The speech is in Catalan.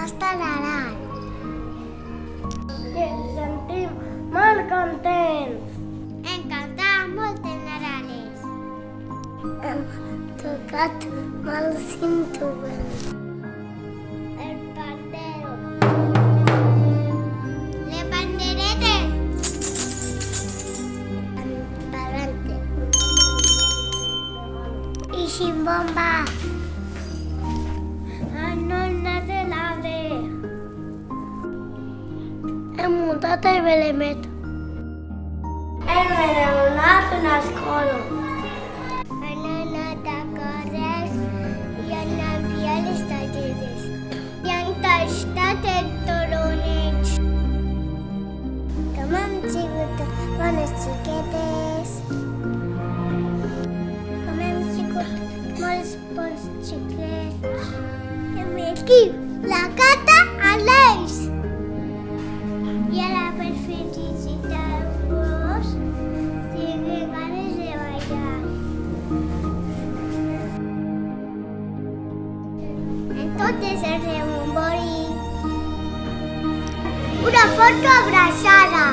estaran. I ens sentim molt contents. Hem cantat moltes Nadales. Hem tocat molts instruments. El pandero. Les panderetes. El parante. I sin bomba. No de l'arbre. Hem muntat el Belemet. Hem anat a l'escola. Han anat a carrers i han enviat les talleres. I han tastat el toroneig. Com hem sigut bones xiquetes. Com hem sigut molts bons xiquets. Hem escrit la carta a l'Eix. I ara per felicitar-vos tinc ganes de ballar. En totes els rebombori. Una foto abraçada.